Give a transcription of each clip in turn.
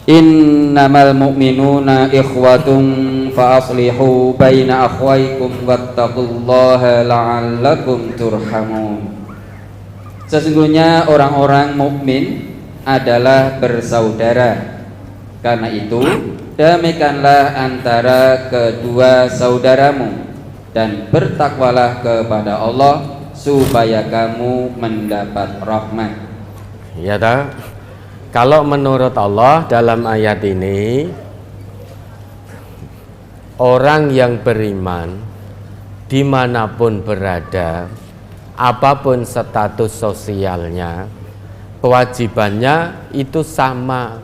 Innamal mu'minuna ikhwatun fa aslihu baina akhwaykum wattaqullaha la'allakum turhamun. Sesungguhnya orang-orang mukmin adalah bersaudara. Karena itu, damaikanlah antara kedua saudaramu dan bertakwalah kepada Allah supaya kamu mendapat rahmat. Ya tak? Kalau menurut Allah dalam ayat ini, orang yang beriman dimanapun berada, apapun status sosialnya, kewajibannya itu sama,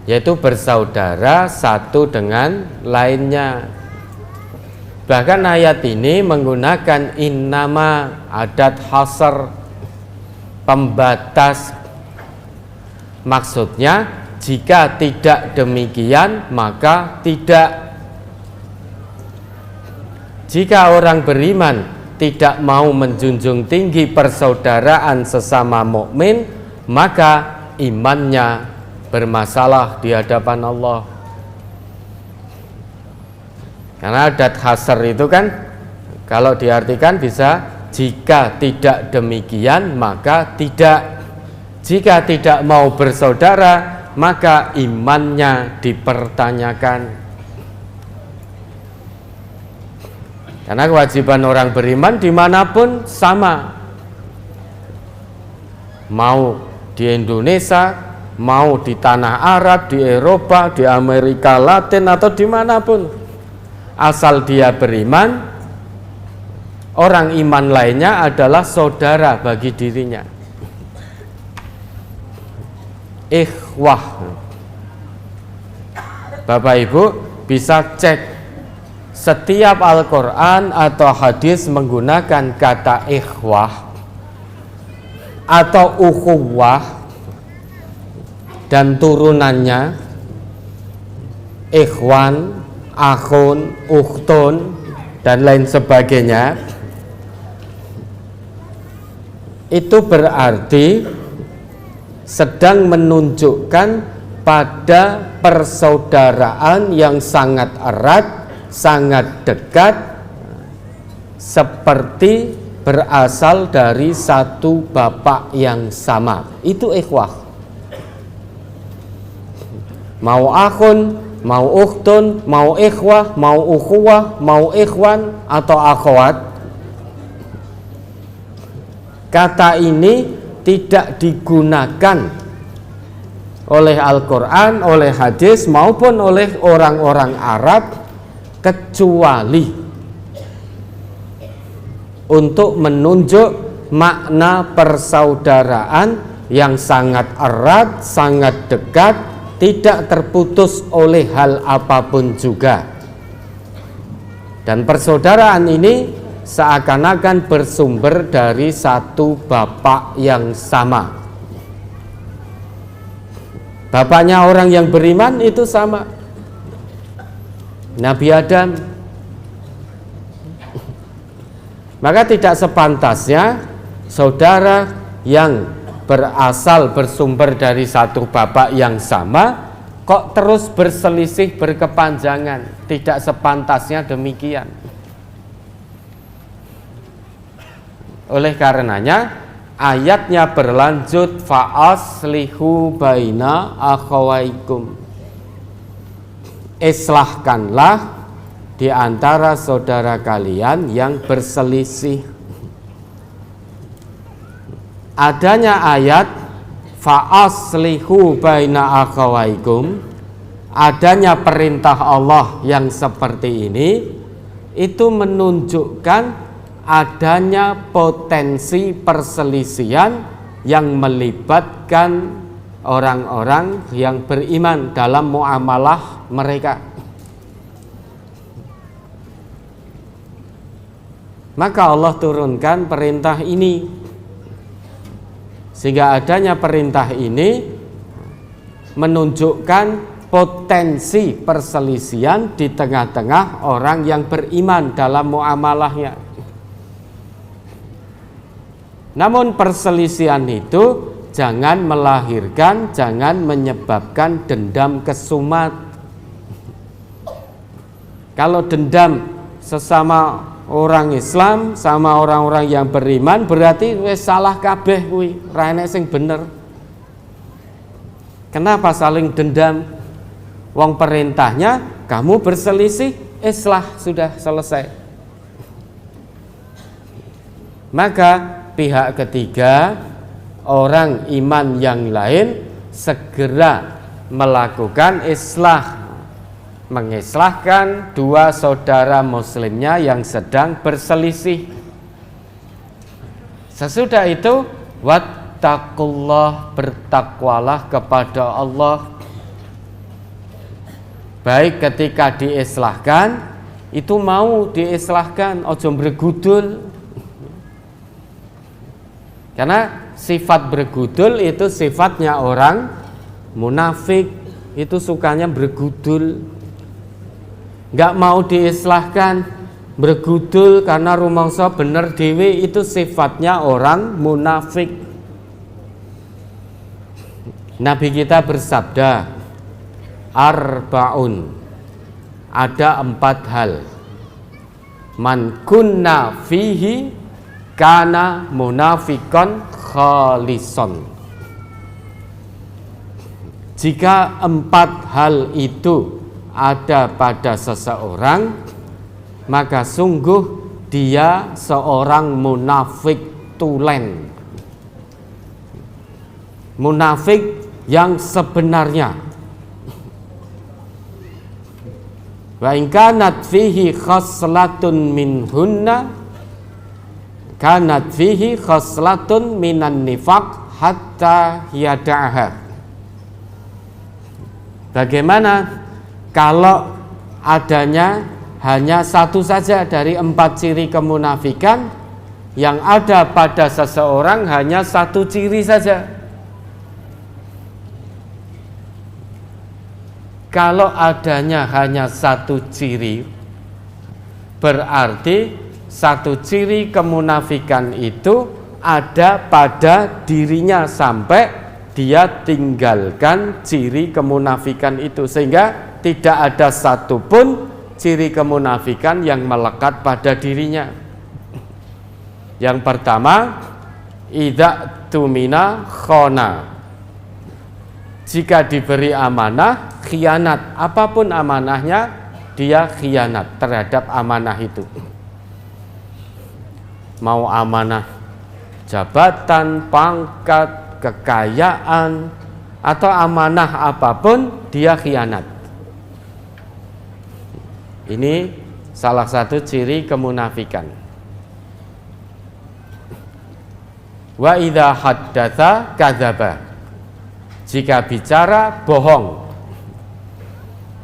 yaitu bersaudara satu dengan lainnya. Bahkan ayat ini menggunakan innama, adat hasr, pembatas. Maksudnya jika tidak demikian maka tidak. Jika orang beriman tidak mau menjunjung tinggi persaudaraan sesama mukmin, maka imannya bermasalah di hadapan Allah. Karena adat hasr itu kan kalau diartikan bisa jika tidak demikian maka tidak. Jika tidak mau bersaudara maka imannya dipertanyakan. Karena kewajiban orang beriman dimanapun sama. Mau di Indonesia, mau di tanah Arab, di Eropa, di Amerika Latin atau dimanapun, asal dia beriman, orang iman lainnya adalah saudara bagi dirinya. Ikhwah, Bapak Ibu bisa cek setiap Al-Quran atau hadis menggunakan kata ikhwah atau ukhuwah dan turunannya ikhwan, akhun, ukhtun dan lain sebagainya. Itu berarti sedang menunjukkan pada persaudaraan yang sangat erat, sangat dekat, seperti berasal dari satu bapak yang sama. Itu ikhwah. Mau akhun, mau ukhtun, mau ikhwah, mau ukhuwah, mau ikhwan atau akhwat, kata ini tidak digunakan oleh Al-Quran, oleh hadis maupun oleh orang-orang Arab kecuali untuk menunjuk makna persaudaraan yang sangat erat, sangat dekat, tidak terputus oleh hal apapun juga. Dan persaudaraan ini seakan-akan bersumber dari satu bapak yang sama. Bapaknya orang yang beriman itu sama, Nabi Adam. Maka tidak sepantasnya saudara yang berasal bersumber dari satu bapak yang sama kok terus berselisih berkepanjangan. Tidak sepantasnya demikian. Oleh karenanya ayatnya berlanjut fa'aslihu baina akhawaikum, islahkanlah di antara saudara kalian yang berselisih. Adanya ayat fa'aslihu baina akhawaikum, adanya perintah Allah yang seperti ini, itu menunjukkan adanya potensi perselisihan yang melibatkan orang-orang yang beriman dalam muamalah mereka. Maka Allah turunkan perintah ini, sehingga adanya perintah ini menunjukkan potensi perselisihan di tengah-tengah orang yang beriman dalam muamalahnya. Namun perselisihan itu jangan melahirkan, jangan menyebabkan dendam kesumat. Kalau dendam sesama orang Islam sama orang-orang yang beriman, berarti wis salah kabeh kuwi, ra enek sing bener. Kenapa saling dendam? Wong perintahnya kamu berselisih, islah, sudah selesai. Maka pihak ketiga, orang iman yang lain segera melakukan islah, mengislahkan dua saudara muslimnya yang sedang berselisih. Sesudah itu wattaqullah, bertakwalah kepada Allah. Baik ketika diislahkan, itu mau diislahkan, ojo bergudul. Karena sifat bergudul itu sifatnya orang munafik, itu sukanya bergudul. Nggak mau diislahkan, bergudul karena rumangsa bener dewe, itu sifatnya orang munafik. Nabi kita bersabda, arbaun, ada 4 hal, man kunna fihi kana munafikon khalison. Jika 4 hal itu ada pada seseorang, maka sungguh dia seorang munafik tulen, munafik yang sebenarnya. Wa in kanat fihi khaslatun minhunna kanat fihi khaslatun minan nifaq hatta yada'aha. Bagaimana kalau adanya hanya satu saja dari 4 ciri kemunafikan, yang ada pada seseorang hanya 1 ciri saja? Kalau adanya hanya 1 ciri, berarti 1 ciri kemunafikan itu ada pada dirinya sampai dia tinggalkan ciri kemunafikan itu, sehingga tidak ada satupun ciri kemunafikan yang melekat pada dirinya. Yang pertama, idza tumina khona, jika diberi amanah khianat, apapun amanahnya dia khianat terhadap amanah itu. Mau amanah jabatan, pangkat, kekayaan, atau amanah apapun, dia khianat. Ini salah satu ciri kemunafikan. Wa idza haddatsa kadzaba, jika bicara bohong,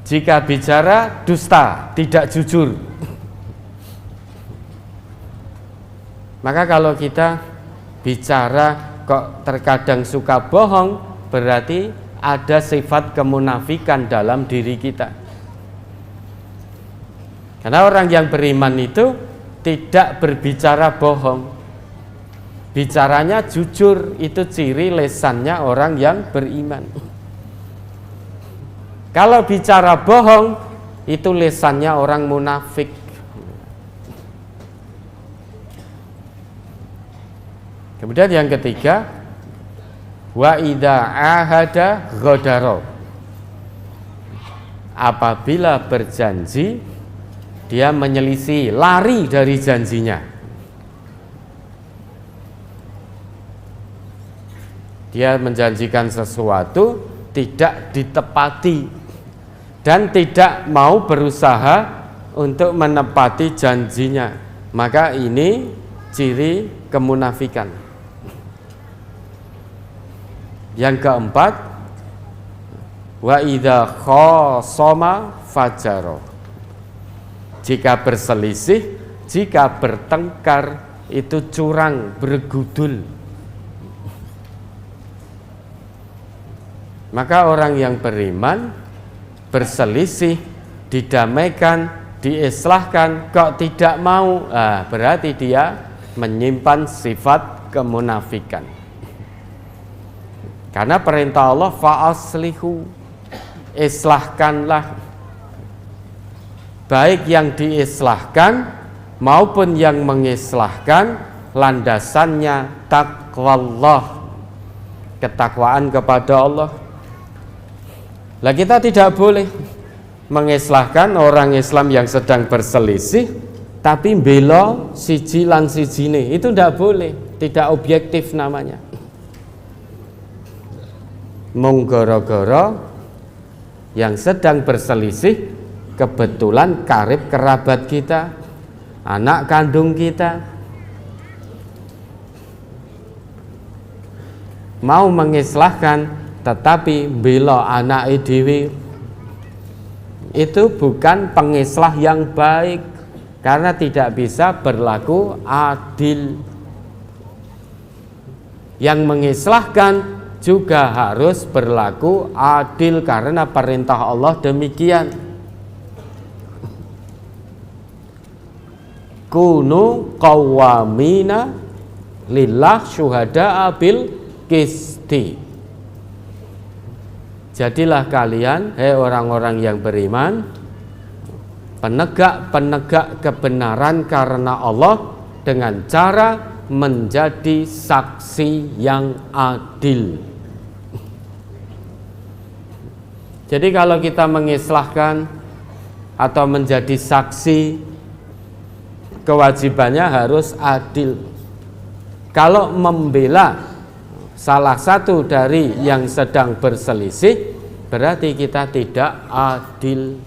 jika bicara dusta, tidak jujur. Maka kalau kita bicara kok terkadang suka bohong, berarti ada sifat kemunafikan dalam diri kita. Karena orang yang beriman itu tidak berbicara bohong, bicaranya jujur. Itu ciri lesannya orang yang beriman. Kalau bicara bohong, itu lesannya orang munafik. Kemudian yang ketiga, wa idza ahada ghadara, apabila berjanji dia menyelisih, lari dari janjinya. Dia menjanjikan sesuatu, tidak ditepati, dan tidak mau berusaha untuk menepati janjinya. Maka ini ciri kemunafikan. Yang keempat, wa idza khasama fajara, jika berselisih, jika bertengkar, itu curang, bergudul. Maka orang yang beriman berselisih, didamaikan, diislahkan, kok tidak mau, berarti dia menyimpan sifat kemunafikan. Karena perintah Allah fa'aslihu, islahkanlah. Baik yang diislahkan maupun yang mengislahkan landasannya taqwallah, ketakwaan kepada Allah. Lah kita tidak boleh mengislahkan orang Islam yang sedang berselisih tapi bela siji lan sijine, itu tidak boleh, tidak objektif namanya. Mung gara-gara yang sedang berselisih kebetulan karib kerabat kita, anak kandung kita, mau mengislahkan tetapi bela anak dhewe, itu bukan pengislah yang baik, karena tidak bisa berlaku adil. Yang mengislahkan juga harus berlaku adil, karena perintah Allah demikian. Kunu qawwamina lillah syuhada'a bil qisti. Jadilah kalian, hei orang-orang yang beriman, penegak-penegak kebenaran karena Allah dengan cara menjadi saksi yang adil. Jadi kalau kita mengislahkan atau menjadi saksi, kewajibannya harus adil. Kalau membela salah satu dari yang sedang berselisih, berarti kita tidak adil.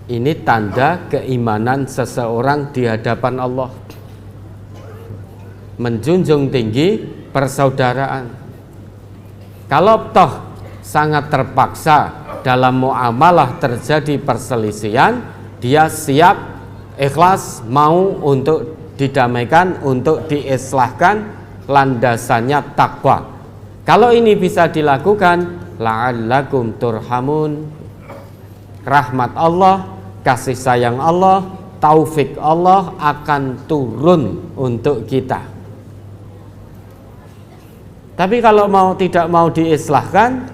Ini tanda keimanan seseorang di hadapan Allah, menjunjung tinggi persaudaraan. Kalau toh sangat terpaksa dalam muamalah terjadi perselisihan, dia siap ikhlas mau untuk didamaikan, untuk diislahkan, landasannya takwa. Kalau ini bisa dilakukan, la'allakum turhamun, rahmat Allah, kasih sayang Allah, taufik Allah akan turun untuk kita. Tapi kalau tidak mau diislahkan,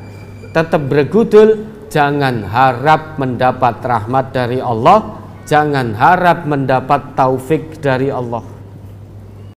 tetap bergudul, jangan harap mendapat rahmat dari Allah, jangan harap mendapat taufik dari Allah.